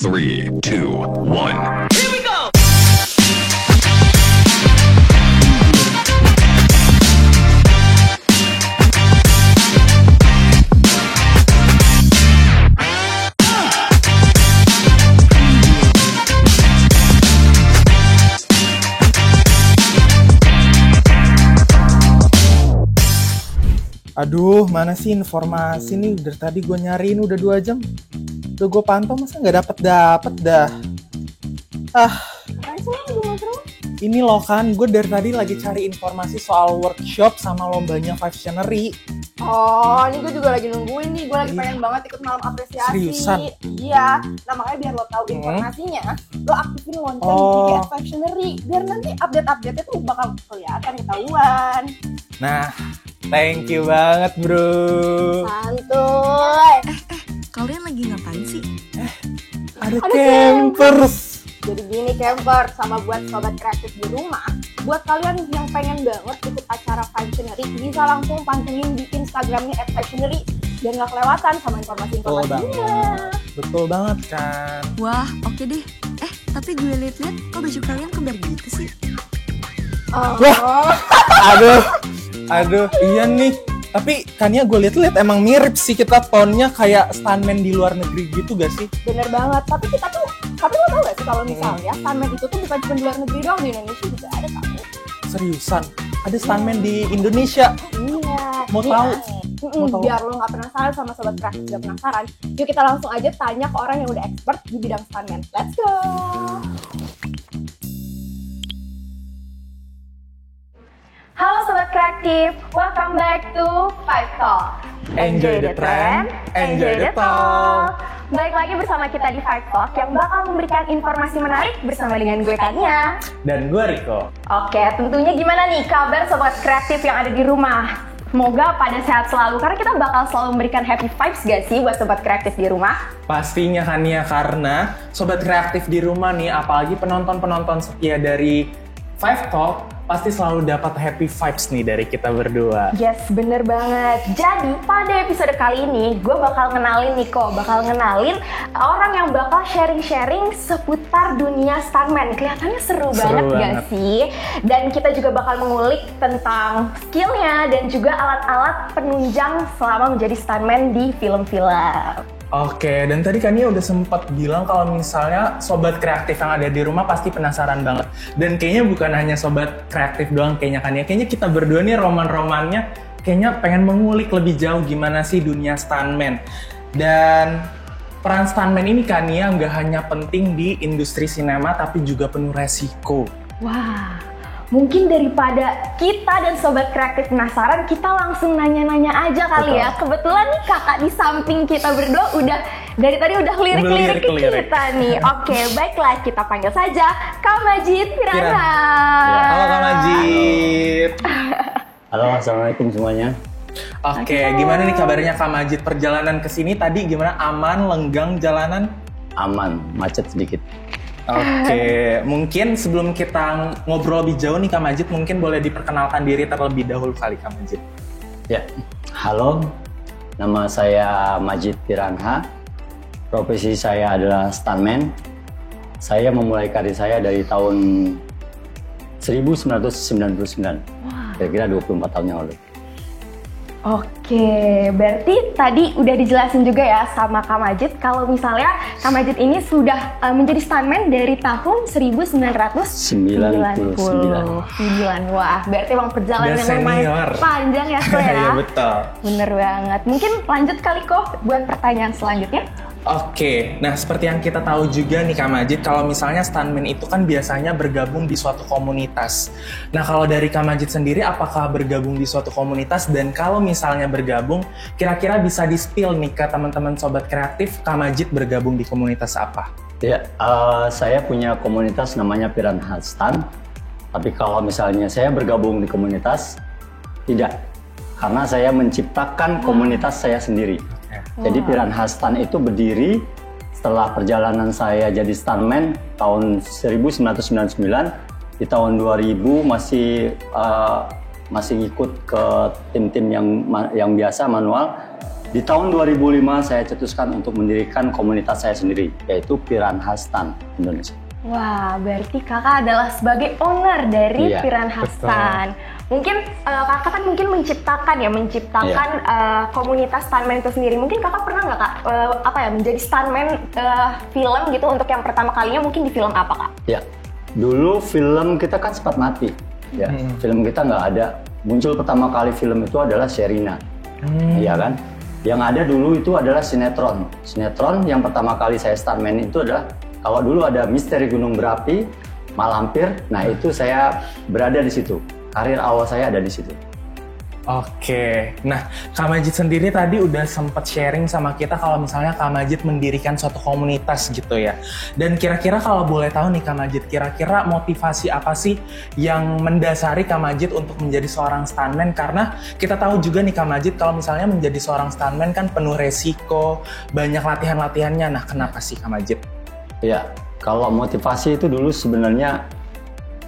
Three, two, one. Here we go! Aduh, mana sih informasi nih? Dari tadi gue nyariin udah 2 jam. Udah gue pantau, masa nggak dapet dah. Ini loh kan, gue dari tadi lagi cari informasi soal workshop sama lombanya Fivetionary. Oh, ini gue juga lagi nungguin nih. Gue lagi pengen banget ikut malam apresiasi. Seriusan? Iya. Nah, makanya biar lo tahu informasinya, lo aktifin lonceng di Fivetionary. Biar nanti update-update itu bakal kelihatan, ketahuan. Nah, thank you banget bro. Santuy. Kalian lagi ngapain sih? Ada campers. Jadi gini camper, sama buat sobat kreatif di rumah, buat kalian yang pengen banget ikut acara Fivetionary, bisa langsung pantengin di Instagramnya @Fivetionary biar nggak kelewatan sama informasi-informasinya. Betul banget kan. Wah, oke deh. Tapi gue liat-liat kok baju kalian kembar gitu sih? Wah, aduh, iya nih. Tapi kan ya gue liat-liat emang mirip sih kita tonnya kayak stuntman di luar negeri gitu gak sih? Bener banget, tapi lo tau gak sih kalau misalnya stuntman itu tuh bukan cuma di luar negeri doang, di Indonesia juga ada kamu. Seriusan? Ada stuntman di Indonesia? Iya. Mau tahu? Biar lo gak penasaran sama sobat kreatif gak penasaran, yuk kita langsung aja tanya ke orang yang udah expert di bidang stuntman. Let's go! Halo sobat kreatif, welcome back to Five Talk. Enjoy the trend, enjoy the talk. Balik lagi bersama kita di Five Talk yang bakal memberikan informasi menarik bersama dengan gue Kania. Dan gue Riko. Oke, tentunya gimana nih kabar sobat kreatif yang ada di rumah? Semoga pada sehat selalu, karena kita bakal selalu memberikan happy vibes gak sih buat sobat kreatif di rumah? Pastinya kan ya, karena sobat kreatif di rumah nih, apalagi penonton-penonton setia dari Five Talk, pasti selalu dapat happy vibes nih dari kita berdua. Yes, bener banget. Jadi pada episode kali ini gue bakal ngenalin orang yang bakal sharing-sharing seputar dunia stuntman. Kelihatannya seru banget gak sih? Dan kita juga bakal mengulik tentang skillnya dan juga alat-alat penunjang selama menjadi stuntman di film-film. Oke, dan tadi Kania udah sempat bilang kalau misalnya sobat kreatif yang ada di rumah pasti penasaran banget. Dan kayaknya bukan hanya sobat kreatif doang kayaknya Kania. Kayaknya kita berdua nih roman-romannya kayaknya pengen mengulik lebih jauh gimana sih dunia stuntman. Dan peran stuntman ini Kania nggak hanya penting di industri sinema tapi juga penuh resiko. Wah, mungkin daripada kita dan sobat kreatif penasaran, kita langsung nanya-nanya aja kali. Betul. Ya. Kebetulan nih kakak di samping kita berdua udah dari tadi udah lirik-lirik ke kita nih. Oke, baiklah kita panggil saja Kak Majid Piranha. Ya, halo Kak Majid. Halo, assalamualaikum semuanya. Oke, gimana nih kabarnya Kak Majid? Perjalanan ke sini tadi gimana? Aman, lenggang jalanan? Aman, macet sedikit. Oke, mungkin sebelum kita ngobrol lebih jauh nih Kak Majid, mungkin boleh diperkenalkan diri terlebih dahulu kali Kak Majid. Ya, halo, nama saya Majid Piranha. Profesi saya adalah stuntman. Saya memulai karir saya dari tahun 1999, kira-kira 24 tahun yang lalu. Oke, berarti tadi udah dijelasin juga ya sama Kak Majid kalau misalnya Kak Majid ini sudah menjadi stuntman dari tahun 1999. Wah, berarti emang perjalanan yang lumayan panjang ya kok ya. Iya betul. Bener banget. Mungkin lanjut kali kok buat pertanyaan selanjutnya. Oke, nah seperti yang kita tahu juga nih Kak Majid, kalau misalnya stuntman itu kan biasanya bergabung di suatu komunitas. Nah kalau dari Kak Majid sendiri, apakah bergabung di suatu komunitas? Dan kalau misalnya bergabung, kira-kira bisa di-spill nih ke teman-teman sobat kreatif, Kak Majid bergabung di komunitas apa? Ya, saya punya komunitas namanya Piranha Stunt. Tapi kalau misalnya saya bergabung di komunitas, tidak. Karena saya menciptakan komunitas saya sendiri. Jadi Piranha Stunt itu berdiri setelah perjalanan saya jadi stuntman tahun 1999. Di tahun 2000 masih ikut ke tim-tim yang biasa manual. Di tahun 2005 saya cetuskan untuk mendirikan komunitas saya sendiri, yaitu Piranha Stand Indonesia. Wah, berarti kakak adalah sebagai owner dari Iya, Piranha Stand. Mungkin kakak kan mungkin menciptakan komunitas stuntman itu sendiri. Mungkin kakak pernah nggak kak menjadi stuntman film gitu untuk yang pertama kalinya, mungkin di film apa kak? Ya, dulu film kita kan sempat mati. Ya, film kita nggak ada. Muncul pertama kali film itu adalah Sherina, iya kan? Yang ada dulu itu adalah sinetron. Sinetron yang pertama kali saya stuntman itu adalah, kalau dulu ada Misteri Gunung Berapi, Malampir, nah itu saya berada di situ. Karir awal saya ada di situ. Oke, nah Kak Majid sendiri tadi udah sempet sharing sama kita kalau misalnya Kak Majid mendirikan suatu komunitas gitu ya. Dan kira-kira kalau boleh tahu nih Kak Majid, kira-kira motivasi apa sih yang mendasari Kak Majid untuk menjadi seorang stuntman? Karena kita tahu juga nih Kak Majid kalau misalnya menjadi seorang stuntman kan penuh resiko, banyak latihan-latihannya. Nah kenapa sih Kak Majid? Ya, kalau motivasi itu dulu sebenarnya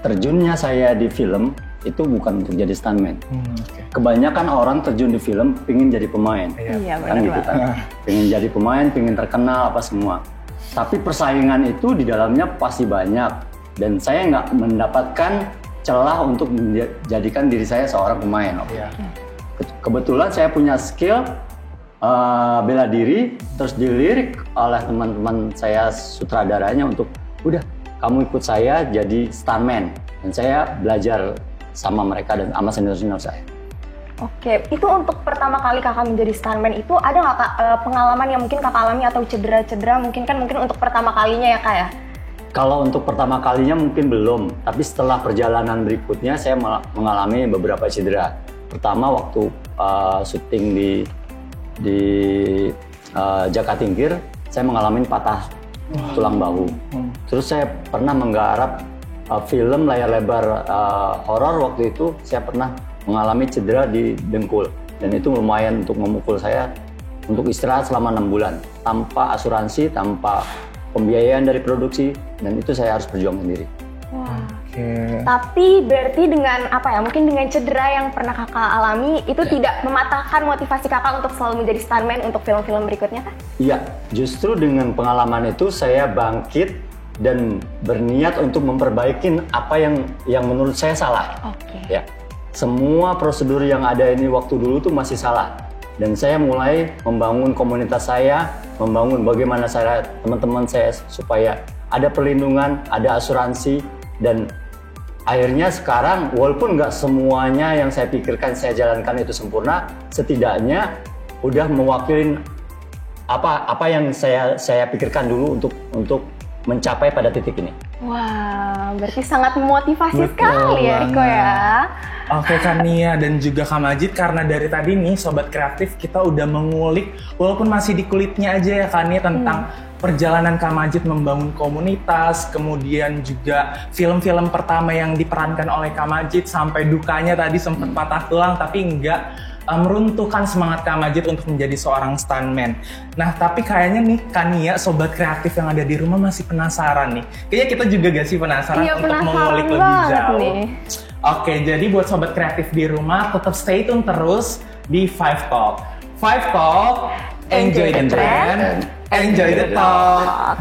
terjunnya saya di film itu bukan untuk jadi stuntman. Kebanyakan orang terjun di film pingin jadi pemain. Iya, Kan gitu kan. Pingin jadi pemain, pingin terkenal apa semua. Tapi persaingan itu di dalamnya pasti banyak. Dan saya nggak mendapatkan celah untuk menjadikan diri saya seorang pemain. Kebetulan saya punya skill bela diri, terus dilirik oleh teman-teman saya sutradaranya untuk, udah kamu ikut saya jadi stuntman. Dan saya belajar sama mereka dan sama senior-senior saya. Oke, itu untuk pertama kali kakak menjadi stuntman itu ada nggak kak pengalaman yang mungkin kakak alami atau cedera-cedera mungkin untuk pertama kalinya ya kak ya? Kalau untuk pertama kalinya mungkin belum, tapi setelah perjalanan berikutnya saya mengalami beberapa cedera. Pertama waktu syuting di Jakatingkir, saya mengalami patah tulang bahu. Terus saya pernah menggarap film layar lebar horor. Waktu itu saya pernah mengalami cedera di dengkul, dan itu lumayan untuk memukul saya untuk istirahat selama 6 bulan tanpa asuransi, tanpa pembiayaan dari produksi, dan itu saya harus berjuang sendiri. Wah. Tapi berarti dengan mungkin dengan cedera yang pernah kakak alami itu tidak mematahkan motivasi kakak untuk selalu menjadi stuntman untuk film-film berikutnya kan? Iya, justru dengan pengalaman itu saya bangkit dan berniat untuk memperbaiki apa yang menurut saya salah. Ya, semua prosedur yang ada ini waktu dulu tuh masih salah. Dan saya mulai membangun komunitas saya, membangun bagaimana cara teman-teman saya supaya ada perlindungan, ada asuransi, dan akhirnya sekarang walaupun nggak semuanya yang saya pikirkan saya jalankan itu sempurna, setidaknya udah mewakili apa yang saya pikirkan dulu untuk mencapai pada titik ini. Wah, berarti sangat memotivasi sekali ya Riko ya. Oke Kak Nia dan juga Kak Majid, karena dari tadi nih Sobat Kreatif kita udah mengulik, walaupun masih di kulitnya aja ya Kak Nia, tentang perjalanan Kak Majid membangun komunitas, kemudian juga film-film pertama yang diperankan oleh Kak Majid, sampai dukanya tadi sempat patah tulang tapi enggak meruntuhkan semangat Kak Majid untuk menjadi seorang stuntman. Nah, tapi kayaknya nih Kak Nia, Sobat Kreatif yang ada di rumah masih penasaran nih. Kayaknya kita juga gak sih penasaran untuk mengulik lebih jauh. Nih. Oke, jadi buat Sobat Kreatif di rumah, tetap stay tune terus di Five Talk. Five Talk, enjoy the trend, enjoy the talk.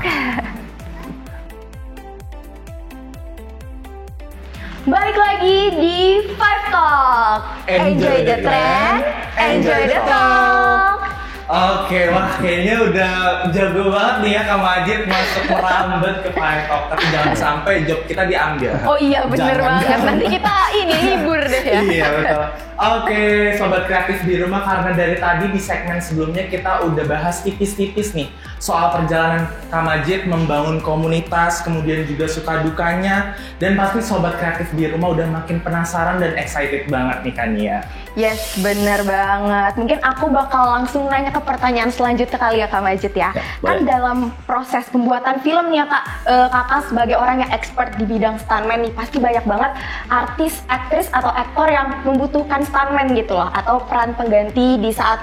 Balik lagi di Five Talk. Enjoy the trend, enjoy the talk. Oke, wah kayaknya udah jago banget nih ya Kak Majid masuk merambat ke Five Talk. Tapi jangan sampai job kita diambil. Oh iya bener banget, nanti kita libur deh ya. Iya betul. Oke, Sobat Kreatif di rumah, karena dari tadi di segmen sebelumnya kita udah bahas tipis-tipis nih soal perjalanan Kak Majid membangun komunitas, kemudian juga suka dukanya, dan pasti Sobat Kreatif di rumah udah makin penasaran dan excited banget nih Kak Nia. Yes, bener banget. Mungkin aku bakal langsung nanya ke pertanyaan selanjutnya kali ya Kak Majid ya. Kan dalam proses pembuatan film nih ya Kak, kakak sebagai orang yang expert di bidang stuntman nih, pasti banyak banget artis, aktris atau aktor yang membutuhkan stuntman gitu loh, atau peran pengganti di saat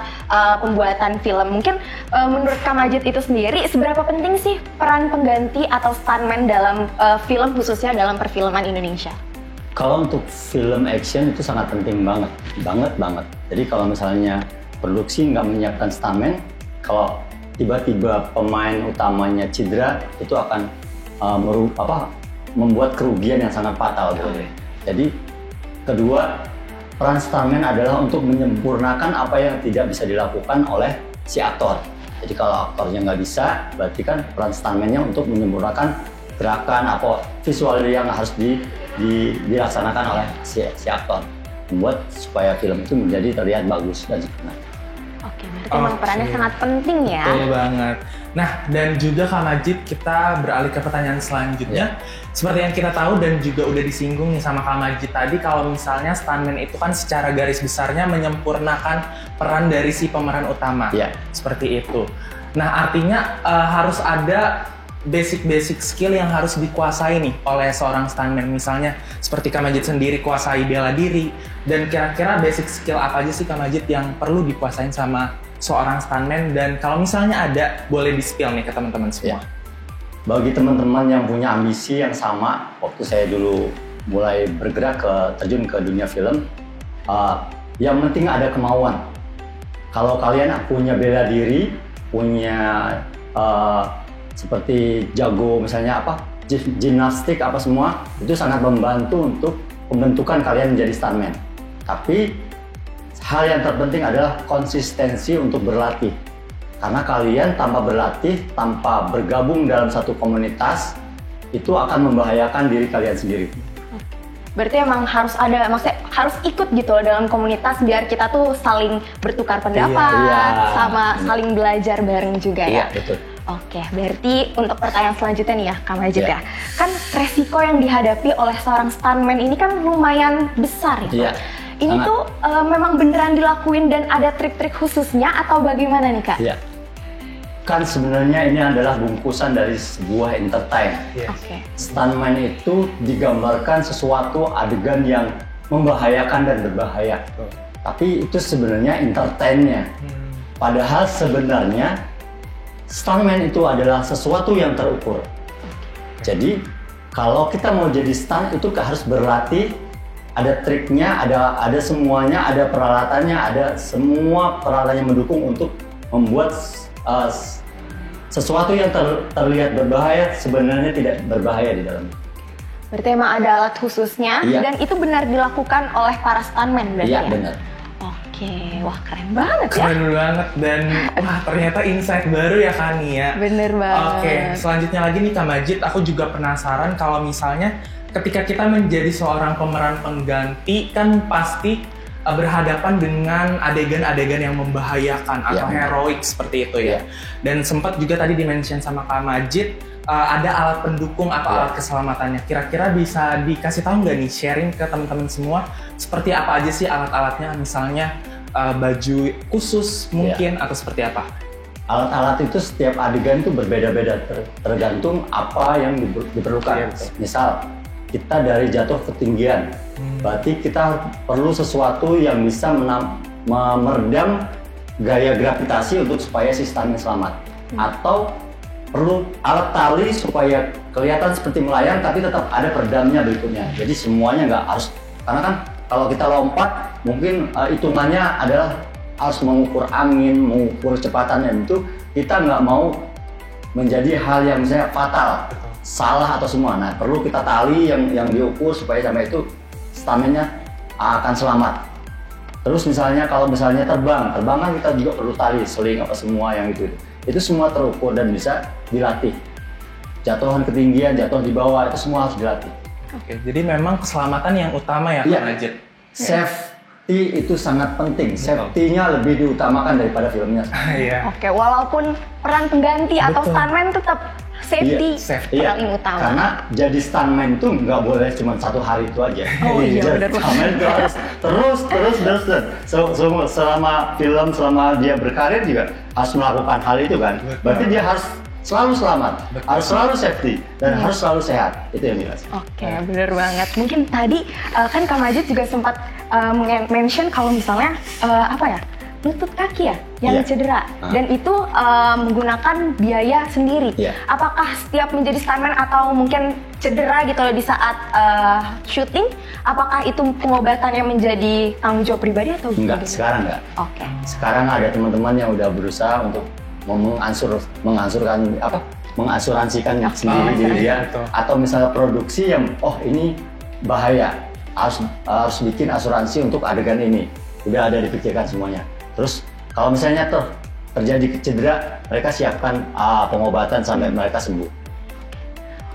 pembuatan film. Mungkin menurut Kak Majid itu sendiri, seberapa penting sih peran pengganti atau stuntman dalam film, khususnya dalam perfilman Indonesia? Kalau untuk film action itu sangat penting banget. Jadi kalau misalnya produksi nggak menyiapkan stuntman, kalau tiba-tiba pemain utamanya cedera, itu akan membuat kerugian yang sangat fatal. Jadi kedua, peran stuntman adalah untuk menyempurnakan apa yang tidak bisa dilakukan oleh si aktor. Jadi kalau aktornya nggak bisa, berarti kan peran stuntman-nya untuk menyempurnakan gerakan apa visual yang harus dilaksanakan oleh si aktor, membuat supaya film itu menjadi terlihat bagus dan sempurna. Oke, berarti memang perannya sangat penting ya. Betul banget. Nah, dan juga Kak Majid, kita beralih ke pertanyaan selanjutnya. Seperti yang kita tahu dan juga udah disinggung nih sama Kak Majid tadi, kalau misalnya stuntman itu kan secara garis besarnya menyempurnakan peran dari si pemeran utama. Seperti itu. Nah, artinya harus ada basic skill yang harus dikuasai nih oleh seorang stuntman. Misalnya seperti Kak Majid sendiri kuasai bela diri, dan kira-kira basic skill apa aja sih Kak Majid yang perlu dikuasain sama seorang stuntman, dan kalau misalnya ada boleh di-spill nih ke teman-teman semua. Bagi teman-teman yang punya ambisi yang sama, waktu saya dulu mulai bergerak terjun ke dunia film, yang penting ada kemauan. Kalau kalian punya bela diri, punya seperti jago misalnya gimnastik apa semua, itu sangat membantu untuk pembentukan kalian menjadi stuntman. Tapi hal yang terpenting adalah konsistensi untuk berlatih, karena kalian tanpa berlatih, tanpa bergabung dalam satu komunitas, itu akan membahayakan diri kalian sendiri. Berarti emang harus ada, maksudnya harus ikut gitu loh dalam komunitas biar kita tuh saling bertukar pendapat, sama saling belajar bareng juga ya. Betul. Oke, berarti untuk pertanyaan selanjutnya nih ya Kak Majid ya. Kan resiko yang dihadapi oleh seorang stuntman ini kan lumayan besar ya. Ini tuh memang beneran dilakuin dan ada trik-trik khususnya atau bagaimana nih Kak? Kan sebenarnya ini adalah bungkusan dari sebuah entertain. Stuntman itu digambarkan sesuatu adegan yang membahayakan dan berbahaya. Tapi itu sebenarnya entertainnya. Padahal sebenarnya stuntman itu adalah sesuatu yang terukur. Jadi kalau kita mau jadi stunt itu harus berlatih, ada triknya, ada semuanya, ada peralatannya, ada semua peralatan yang mendukung untuk membuat sesuatu yang terlihat berbahaya sebenarnya tidak berbahaya di dalamnya. Berarti emang ada alat khususnya dan itu benar dilakukan oleh para stuntman berarti ya? Iya, benar. Oke, wah keren banget ya. Keren banget, dan wah ternyata insight baru ya Kak Nia. Bener banget. Oke, selanjutnya lagi nih Kak Majid, aku juga penasaran kalau misalnya ketika kita menjadi seorang pemeran pengganti kan pasti berhadapan dengan adegan-adegan yang membahayakan atau heroik seperti itu ya. Dan sempat juga tadi di-mention sama Kak Majid, ada alat pendukung atau alat keselamatannya. Kira-kira bisa dikasih tahu nggak nih, sharing ke teman-teman semua seperti apa aja sih alat-alatnya, misalnya baju khusus mungkin atau seperti apa? Alat-alat itu setiap adegan itu berbeda-beda tergantung apa yang diperlukan. Misal kita dari jatuh ketinggian, berarti kita perlu sesuatu yang bisa meredam gaya gravitasi untuk supaya si stuntman selamat. Atau perlu alat tali supaya kelihatan seperti melayang tapi tetap ada peredamnya berikutnya. Jadi semuanya nggak harus, karena kan kalau kita lompat mungkin hitungannya adalah harus mengukur angin, mengukur kecepatannya, itu kita nggak mau menjadi hal yang misalnya fatal, salah atau semua. Nah perlu kita tali yang diukur supaya sampai itu stuntman-nya akan selamat. Terus misalnya kalau misalnya terbang kan kita juga perlu tali, seling apa semua yang itu semua terukur dan bisa dilatih. Jatuhan ketinggian, jatuh di bawah, itu semua harus dilatih. Oke, jadi memang keselamatan yang utama ya Kak Majid. Safety itu sangat penting. Safety-nya lebih diutamakan daripada filmnya. Oke, walaupun peran pengganti atau stuntman tetap safety paling utama. Karena jadi stuntman itu nggak boleh cuma satu hari itu aja. Benar. Stuntman itu harus terus. Selama dia berkarir juga harus melakukan hal itu kan. Berarti dia harus selalu selamat, harus selalu safety, dan harus selalu sehat. Itu yang jelas. Oke, bener banget. Mungkin tadi kan Kak Majid juga sempat mention kalau misalnya lutut kaki ya yang Iya. cedera dan itu menggunakan biaya sendiri. Iya. Apakah setiap menjadi stuntman atau mungkin cedera gitu loh di saat syuting, apakah itu pengobatannya menjadi tanggung jawab pribadi atau Enggak, gimana? sekarang enggak. Oke. Sekarang ada teman-teman yang udah berusaha untuk mengasuransikan sendiri diri dia, betul. atau misalnya produksi yang ini bahaya, harus bikin asuransi untuk adegan ini, udah ada dipikirkan semuanya. Terus kalau misalnya terjadi cedera, mereka siapkan pengobatan sampai mereka sembuh.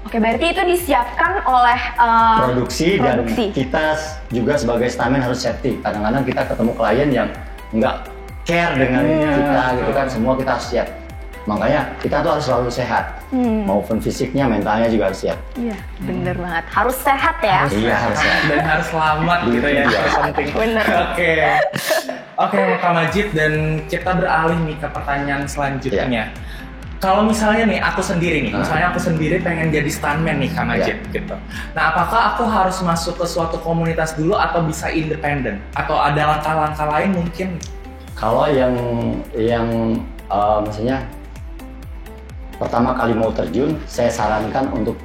Oke, berarti itu disiapkan oleh Produksi dan kita juga sebagai stuntman harus safety. Kadang-kadang kita ketemu klien yang nggak care dengan kita gitu kan, semua kita harus siap. Makanya kita tuh harus selalu sehat, maupun fisiknya, mentalnya juga harus siap. Iya, bener banget. Harus sehat ya. Iya, harus sehat. Dan harus selamat gitu ya, Iya. itu penting. Bener. Oke, Kak Majid, dan kita beralih nih ke pertanyaan selanjutnya. Kalau misalnya nih aku sendiri pengen jadi stuntman nih Kak Majid gitu. Nah, apakah aku harus masuk ke suatu komunitas dulu atau bisa independen? Atau ada langkah-langkah lain mungkin? Kalau yang maksudnya pertama kali mau terjun, saya sarankan untuk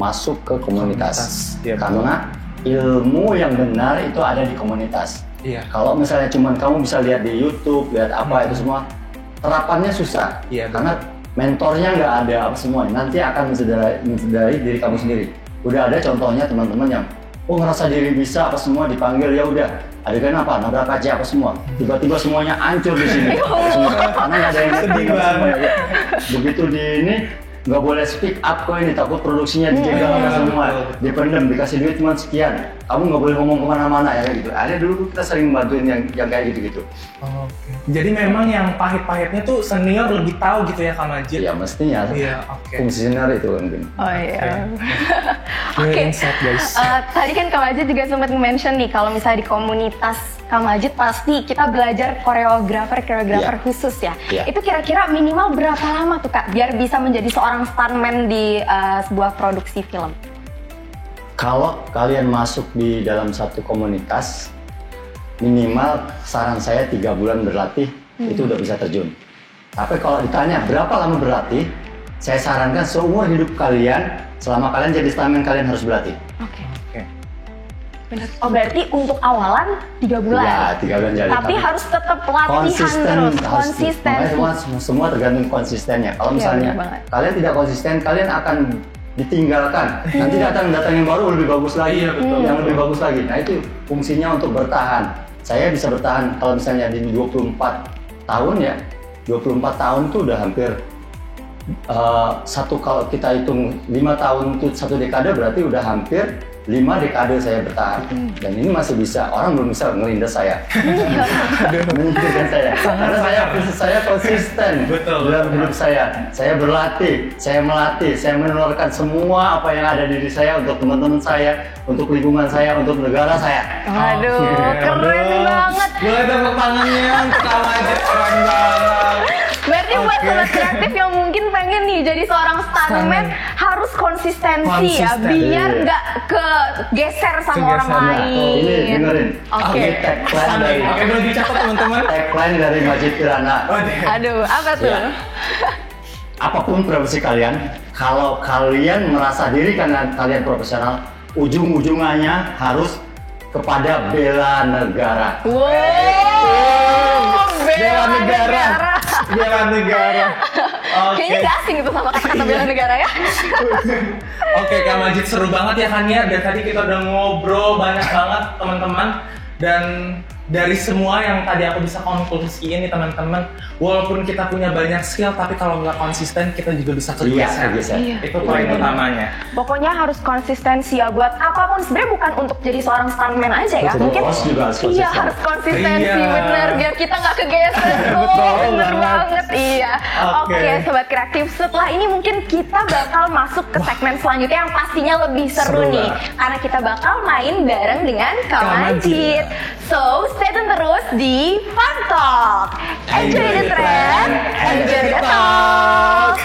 masuk ke komunitas. Iya, Karena ilmu yang benar itu ada di komunitas. Iya. Kalau misalnya cuman kamu bisa lihat di YouTube, lihat apa itu semua, terapannya susah. Iya, Karena mentornya nggak ada apa semua. Nanti akan mencederai diri kamu sendiri. Udah ada contohnya teman-teman yang ngerasa diri bisa apa semua, dipanggil ya udah adegan apa nabrak kaca apa semua, tiba-tiba semuanya hancur di sini semua, karena nggak ada yang ngerti semua, ya. Begitu di ini nggak boleh speak up kok, ini takut produksinya dijegal apa semua, dipendem, dikasih duit cuma sekian, kamu nggak boleh ngomong kemana-mana ya gitu. Ada dulu kita sering bantuin yang kayak gitu-gitu. Oke. Jadi memang yang pahit-pahitnya tuh senior lebih tahu gitu ya Kak Majid? Ya mestinya. Iya, oke. Fungsioner itu mungkin. Oh iya. Oke. Insight guys. Tadi kan Kak Majid juga sempat mention nih kalau misalnya di komunitas Kak Majid pasti kita belajar koreografer khusus ya. Iya. Itu kira-kira minimal berapa lama tuh Kak biar bisa menjadi seorang stuntman di sebuah produksi film? Kalau kalian masuk di dalam satu komunitas, minimal saran saya 3 bulan berlatih itu udah bisa terjun. Tapi kalau ditanya berapa lama berlatih, saya sarankan seumur hidup kalian, selama kalian jadi stuntman kalian harus berlatih. Oke. Oke. Benar. Oh berarti untuk awalan 3 bulan. Ya, 3 bulan jadi. Tapi harus tetap latihan terus, konsisten. Makanya semua tergantung konsistennya. Kalau Iya, misalnya benar banget. kalian tidak konsisten, kalian akan ditinggalkan. Nanti datang yang baru lebih bagus lagi, Iya, betul, yang betul. lebih bagus lagi. Nah itu fungsinya untuk bertahan. Saya bisa bertahan kalau misalnya di 24 tahun ya, 24 tahun itu udah hampir kalau kita hitung 5 tahun itu 1 dekade, berarti udah hampir 5 dekade saya bertahan. Dan ini masih bisa, orang belum bisa ngelindas saya. Menyingkirkan saya. Karena saya konsisten Betul. dalam hidup saya. Saya berlatih, saya melatih, saya menularkan semua apa yang ada di diri saya untuk teman-teman saya, untuk lingkungan saya, untuk negara saya. Aduh, Oke, keren aduh. banget. Boleh tepuk tangannya untuk Kak Majid, keren banget. Berarti buat sobat kreatif yang mungkin pengen nih jadi seorang stuntman harus konsistensi ya, Konsisten, biar iya. nggak kegeser sama Kegeser, orang nah, lain. Ini dengerin. Oke. Ini tagline dari Oke, boleh dicatat teman-teman. tagline dari Majid Kirana. Oh, deh. Aduh, apa tuh? Ya. Apapun profesi kalian, kalau kalian merasa diri karena kalian profesional, ujung-ujungannya harus kepada bela negara. Wow, bela negara. Bela negara. Oke. Kayaknya gak asing itu sama kata-kata bela negara ya. Oke, Kak Majid, seru banget ya kan ya. Dan tadi kita udah ngobrol banyak banget teman-teman. Dan dari semua yang tadi aku bisa konklusiin nih teman-teman, walaupun kita punya banyak skill, tapi kalau nggak konsisten kita juga bisa kegeser. Iya. Itu poin utamanya. Pokoknya harus konsistensi ya buat apapun, sebenarnya bukan untuk jadi seorang stuntman aja ya. Betul, Mungkin bos juga harus iya konsisten. harus konsistensi Iya. bener biar kita nggak kegeser tuh. Betul Bener banget. banget iya. Oke. Oke sobat kreatif, setelah ini mungkin kita bakal masuk ke segmen selanjutnya yang pastinya lebih seru Seru nih. banget. Karena kita bakal main bareng dengan Kak Kak Majid. Majid. So stay tune terus di Fun Talk. Enjoy the trend, enjoy the talk.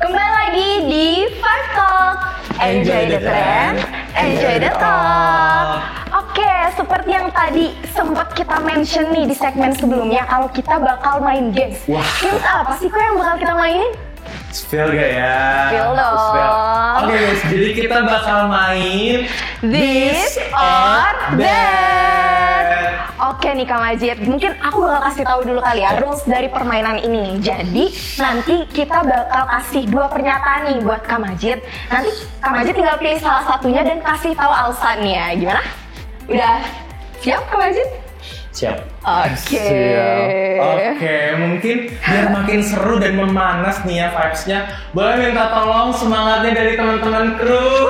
Kembali lagi di Fun Talk. Enjoy the trend, enjoy the talk. Oke, seperti yang tadi sempat kita mention nih di segmen sebelumnya, kalau kita bakal main games. Wah. Games apa sih kok yang bakal kita mainin? Spill gak ya? Spill dong. Spill. Oke guys, jadi kita bakal main This or That. Oke nih Kak Majid, mungkin aku bakal kasih tahu dulu kali ya rules dari permainan ini. Jadi nanti kita bakal kasih 2 pernyataan nih buat Kak Majid. Nanti Kak Majid tinggal pilih salah satunya dan kasih tahu alasannya. Gimana? Udah siap Kak Majid? Siap. Oke. Oke, mungkin biar makin seru dan memanas nih ya vibes-nya, boleh minta tolong semangatnya dari teman-teman kru.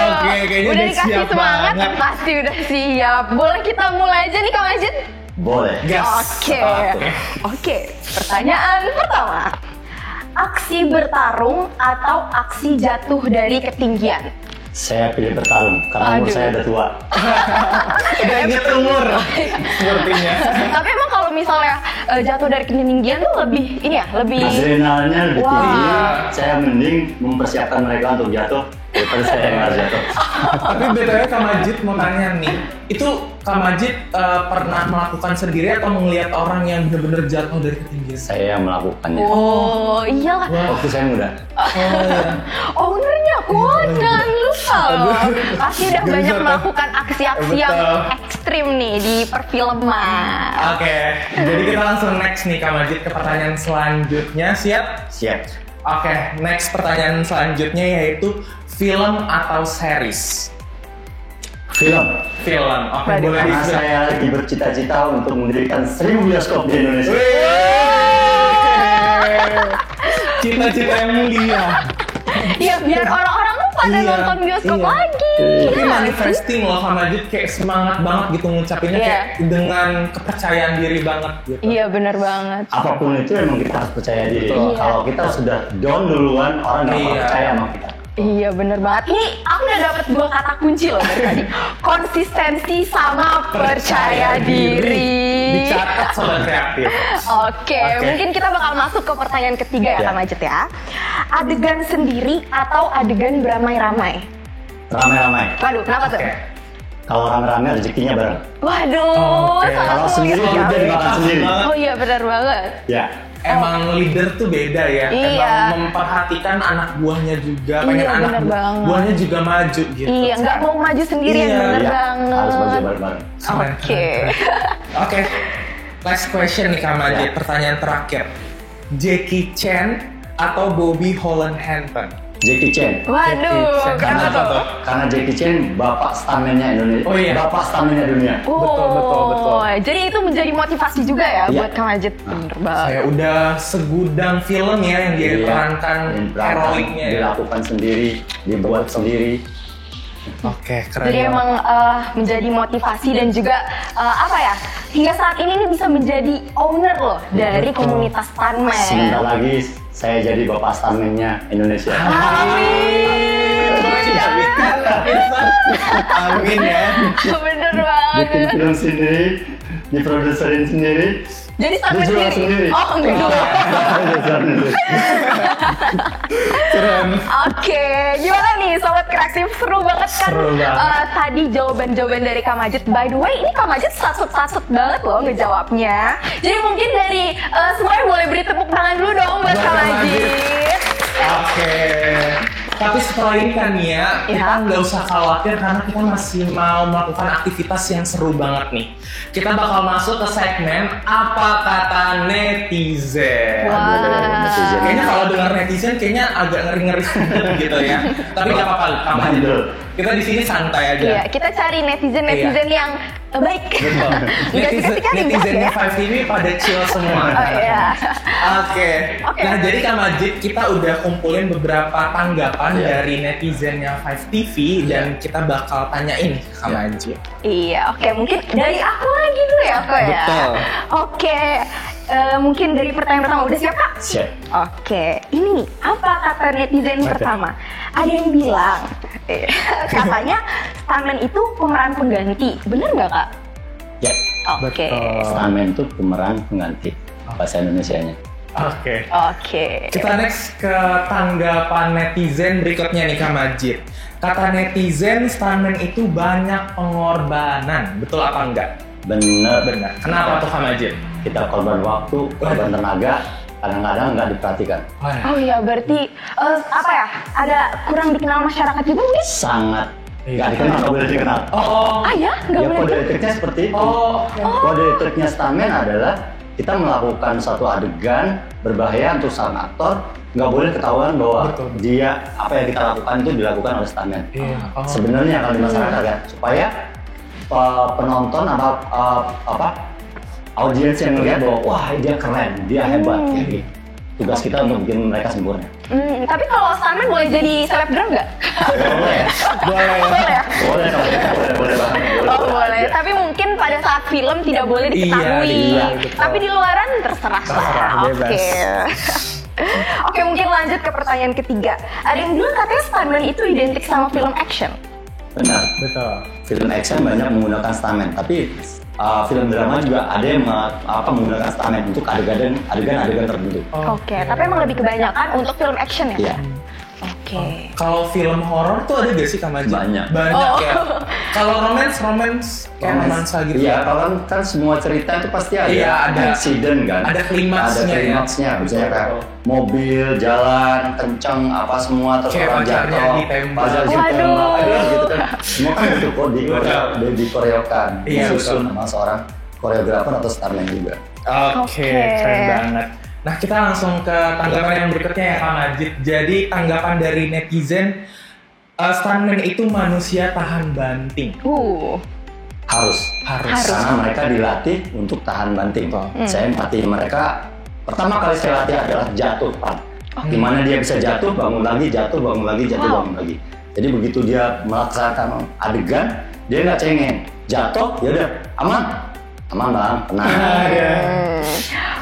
Oke, kayaknya udah udah dikasih siap semangat, banget. pasti udah siap. Boleh kita mulai aja nih Kak Majid? Boleh. Gas. Oke. Pertanyaan pertama. Aksi bertarung atau aksi jatuh dari ketinggian? Saya pilih bertarung karena umur Aduh. saya udah tua. Udah inget umur sepertinya. Tapi emang kalau misalnya jatuh dari ketinggian tuh lebih ini ya, lebih Adrenalinnya lebih Wah. tinggi. Saya mending mempersiapkan mereka untuk jatuh daripada saya yang harus jatuh. Tapi btw Kak Majid mau tanya nih, itu Kak Majid pernah melakukan sendiri atau melihat orang yang benar-benar jatuh dari ketinggian? Saya melakukannya. Oh iyalah. Waktu saya muda. Oh iya. Ownernya kok jangan lupa loh. Pasti udah Gak banyak bisa, melakukan aksi-aksi yang Betul. ekstrim nih di perfilman. Oke, jadi kita langsung next nih Kak Majid ke pertanyaan selanjutnya. Siap? Siap. Oke, next pertanyaan selanjutnya yaitu film atau series? Film. Film. Oke, Waduh. boleh Karena di saya lagi bercita-cita untuk mendirikan 1000 bioskop di Indonesia. Cita-cita yang mulia. Iya biar orang-orang tuh pada Iya, nonton bioskop iya. lagi. Tapi Iya. manifesting loh Kak Majid, kayak semangat banget gitu ngucapinnya, Iya. kayak dengan kepercayaan diri banget gitu. Iya benar banget. Apapun itu emang kita harus percaya diri. Betul. Kalau kita sudah down duluan, orang nggak bakal Iya. percaya sama kita. Iya bener banget. Ini aku udah dapet 2 kata kunci loh dari tadi. Konsistensi sama percaya diri. Dicatat sobat kreatif. Oke, mungkin kita bakal masuk ke pertanyaan ketiga ya Ya. Kak Majid ya. Adegan sendiri atau adegan beramai-ramai? Ramai-ramai. Waduh, kenapa tuh? Oke. Kalau rame-rame rezekinya bareng. Waduh, Oke. salah Kalau satu sendiri ya. dia dimakan sendiri. Oh iya benar banget. Ya. Emang leader tuh beda ya. Iya. Emang memperhatikan anak buahnya juga, Iya, pengen anak bener banget. buahnya juga maju gitu. Iya, nggak mau maju sendirian, Iya, bener Iya. banget. Harus maju bareng-bareng. Keren, Oke. keren, keren. Oke. Last question nih Kak Majid, Ya. pertanyaan terakhir. Jackie Chan atau Bobby Holland Hanton? Jackie Chan. Waduh, Chan. kenapa Kenapa tuh? Karena Jackie Chan bapak stamennya Indonesia. Oh iya. Bapak stamennya dunia. Betul. Jadi itu menjadi motivasi juga ya Iya. buat Kak Majid. Bener banget. Saya udah segudang film ya yang dia Iya. perankan Yang perankan, heroiknya ya. dilakukan sendiri, dibuat sendiri. Oke, keren Jadi banget. emang menjadi motivasi dan juga apa ya, hingga saat ini nih bisa menjadi owner loh dari Betul. komunitas stuntman. Sebentar lagi saya jadi bapak stamennya Indonesia. Amin ya. Bener Bikin banget. film sendiri, diproduserin sendiri, Jadi stuntman dijual sendiri. Oh enggak dulu. Dijual sendiri. Keren. Oke, gimana nih Sobat Kreatif? Seru banget kan Seru banget. tadi jawaban-jawaban dari Kak Majid. By the way, ini Kak Majid satut-satut banget loh ngejawabnya. Jadi mungkin dari semuanya boleh beri tepuk tangan dulu dong buat Buat Kak Kak Majid. Oke. Tapi setelah ini kan Nia, kita Ya. nggak usah khawatir karena kita masih mau melakukan aktivitas yang seru banget nih. Kita bakal masuk ke segmen Apa Kata Netizen. Wah. Netizen. Kayaknya kalau dengar netizen kayaknya agak ngeri-ngeri sedikit gitu ya. Tapi nggak apa-apa, Kak Majid. Bandel. Kita di sini santai aja. Iya, kita cari netizen-netizen yang baik. Betul. Enggak suka-suka ribet Netizennya ya. 5 TV pada chill semua. Oh iya. Oke. Oke. Nah, jadi Kak Majid, kita udah kumpulin beberapa tanggapan Iya. dari netizennya 5 TV dan kita bakal tanyain ke Kak Iya. Majid. Iya, oke, mungkin dari aku lagi dulu ya, Kak ya. Betul. Oke, mungkin dari pertanyaan pertama udah siap Kak? Siap. Oke, ini nih, apa kata netizen Oke. pertama? Ada yang bilang, katanya stuntman itu pemeran pengganti, bener nggak Kak? Ya. Oke. Betul. Stuntman itu pemeran pengganti bahasa Indonesianya. Oke. Oke. Kita next ke tanggapan netizen berikutnya nih Kak Majid. Kata netizen, stuntman itu banyak pengorbanan. Betul apa enggak? Bener. Benar. Kenapa tuh Kak Majid? Kita korban waktu, korban tenaga, kadang-kadang nggak diperhatikan. Oh iya, berarti apa ya? Ada kurang dikenal masyarakat juga mungkin? Sangat nggak dikenal, nggak boleh dikenal. Ah ya, nggak Ya boleh. kode etiknya seperti itu. Oke. Kode etiknya stuntman adalah kita melakukan satu adegan berbahaya untuk sang aktor, nggak boleh ketahuan bahwa Betul. dia apa yang kita lakukan itu dilakukan oleh stuntman. Iya. Oh. Sebenarnya kalau di masyarakat kan supaya penonton apa audiens yang melihat bahwa wah dia keren, dia hebat, kayak gitu. Tugas kita untuk bikin mereka sempurna. Tapi kalau stuntman boleh jadi selebgram nggak? Boleh, Boleh. Boleh ya? boleh banget. Oh boleh, tapi mungkin pada saat film tidak boleh diketahui. Iya, betul. Tapi di luaran terserah. Terserah, bebas. Oke. Oke, mungkin lanjut ke pertanyaan ketiga. Ada yang bilang katanya stuntman itu identik sama film action. Benar. Betul. Film action banyak menggunakan stuntman, tapi film drama juga ada yang menggunakan stuntman untuk adegan-adegan tertentu. Oke, tapi emang lebih kebanyakan untuk film action ya? Iya. Oke. Kalau film horor tuh ada gak sih Kak Majid? Banyak. Banyak Oh. ya. Kalau romance kayak romansa gitu. Iya, kalau kan semua cerita itu pasti ada. Iya, ada. Insiden kan. Ada klimaksnya Ada ya. klimaksnya, misalnya kayak Betul. mobil, jalan, kenceng, apa semua terus Kayak orang pacarnya jatuh, ditembak. pacar Waduh. ditembak, gitu kan. Semua kan itu kok dikoreokan, Iya, disusun betul. sama seorang koreografer atau stuntman juga. Oke, Oke. keren banget. Nah, kita langsung ke tanggapan yang berikutnya ya Kak Majid. Jadi tanggapan dari netizen, stuntman itu manusia tahan banting. Harus. Harus. Karena mereka dilatih untuk tahan banting. Saya melatih mereka, pertama kali saya latih adalah jatuh, Pak. Dimana dia bisa jatuh, bangun lagi, jatuh, bangun lagi, jatuh, Wow. bangun lagi. Jadi begitu dia melaksanakan adegan, dia nggak cengeng. Jatuh, ya udah, aman. Aman bang, tenang.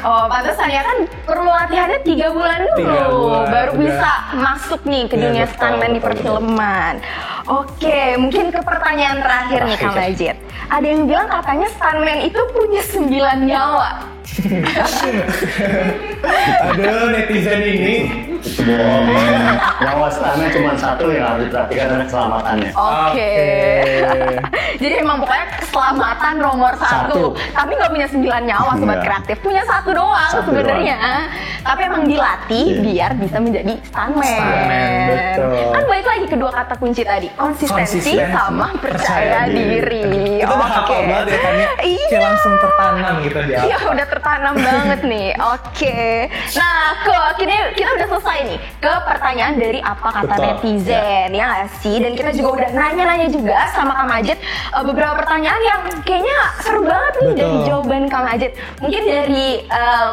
Oh, pantesan ya kan perlu latihannya 3 bulan dulu 3 bulan, baru udah. bisa masuk nih ke Iya, dunia betul, stuntman di betul, perfilman. Oke, mungkin ke pertanyaan terakhir nih Kang Majid. Ada yang bilang katanya stuntman itu punya 9 nyawa. Aduh, netizen ini. Itu bohong. Nyawa stuntman cuma satu yang harus diperhatikan adalah keselamatannya. Oke. Jadi emang pokoknya keselamatan nomor 1. Satu. Tapi nggak punya 9 nyawa sobat Iya. kreatif. Punya 1 doang Satu sebenarnya. Tapi emang dilatih Iya. biar bisa menjadi stuntman. Stuntman, betul. Kan balik lagi kedua kata kunci tadi, konsistensi Konsisten. sama percaya diri. Kita udah hafal banget ya kan ya. Iya. Kayak langsung tertanam gitu di Iya otak. udah tertanam banget nih. Oke. Nah, kita udah selesai nih ke pertanyaan dari apa kata Betul. netizen ya nggak sih? Dan kita juga udah nanya-nanya juga sama Kang Majid beberapa pertanyaan yang kayaknya seru banget nih Betul. dari jawaban Kang Majid. Mungkin dari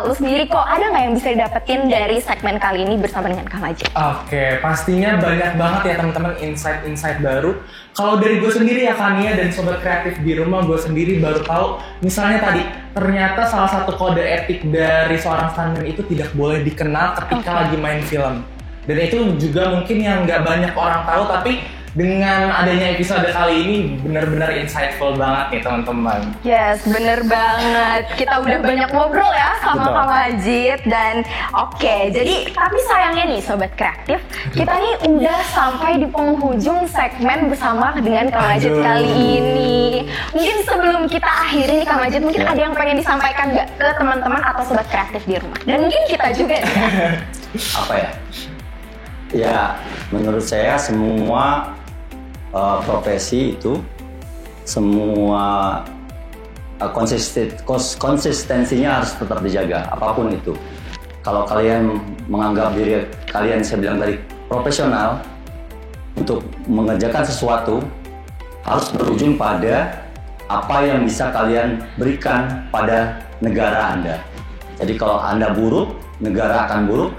lu sendiri kok ada nggak yang bisa didapetin dari segmen kali ini bersama dengan Kang Majid? Oke, pastinya banyak banget ya teman-teman insight-insight baru. Kalau dari gue sendiri ya Kania dan sobat kreatif di rumah, gue sendiri baru tahu misalnya tadi ternyata salah satu kode etik dari seorang stuntman itu tidak boleh dikenal ketika lagi main film. Dan itu juga mungkin yang nggak banyak orang tahu, tapi dengan adanya episode kali ini benar-benar insightful banget nih teman-teman. Yes, bener banget. Kita udah banyak ngobrol ya sama Betul. Kang Majid dan oke. Jadi tapi sayangnya nih sobat kreatif, kita nih udah sampai di penghujung segmen bersama dengan Kang Majid Aduh. kali ini. Mungkin sebelum kita akhiri nih Kang Majid, mungkin ada yang pengen disampaikan nggak ke teman-teman atau sobat kreatif di rumah? Dan mungkin kita juga nih. Apa ya? Ya, menurut saya semua profesi itu semua konsistensinya harus tetap dijaga apapun itu. Kalau kalian menganggap diri kalian, saya bilang tadi, profesional untuk mengerjakan sesuatu harus berujung pada apa yang bisa kalian berikan pada negara Anda. Jadi kalau Anda buruk, negara akan buruk.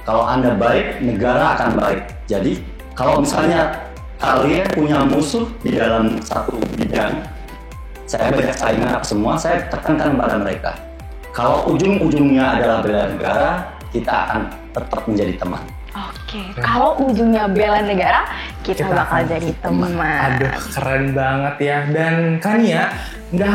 Kalau Anda baik, negara akan baik. Jadi kalau misalnya kalian punya musuh di dalam satu bidang, saya banyak saingan apa semua, saya tekankan pada mereka. Kalau ujung-ujungnya adalah bela negara, kita akan tetap menjadi teman. Oke, kalau ujungnya bela negara, kita bakal akan jadi teman. Aduh, keren banget ya. Dan Kania, nggak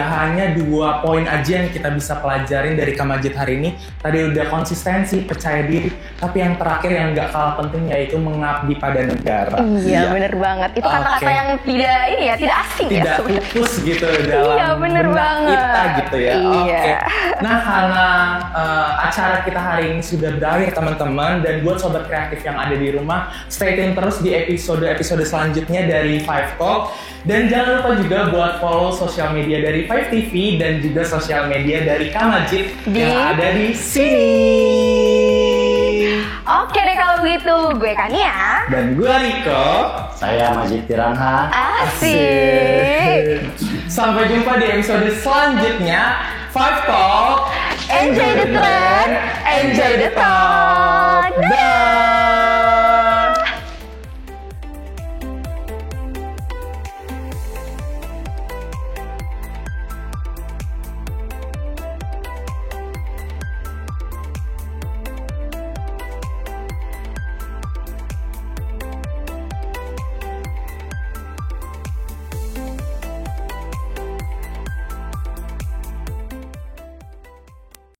hanya 2 poin aja yang kita bisa pelajarin dari Kak Majid hari ini. Tadi udah konsistensi, percaya diri, tapi yang terakhir yang nggak kalah penting yaitu mengabdi pada negara. Iya, bener banget. Itu kata-kata yang tidak asing tidak ya. Tidak pupus gitu dalam bener benak banget. kita gitu ya. Iya. Oke. Nah, karena acara kita hari ini sudah berakhir teman-teman, dan buat sobat kreatif yang ada di rumah, stay tune terus di episode selanjutnya dari Five Talk. Dan jangan lupa juga buat follow sosial media dari Five TV dan juga sosial media dari Kak Majid yang ada di sini. Oke deh kalau begitu, gue Kania. Dan gue Riko. Saya Majid Piranha. Asik. Sampai jumpa di episode selanjutnya. Five Talk. Enjoy the trend, enjoy the talk. Bye.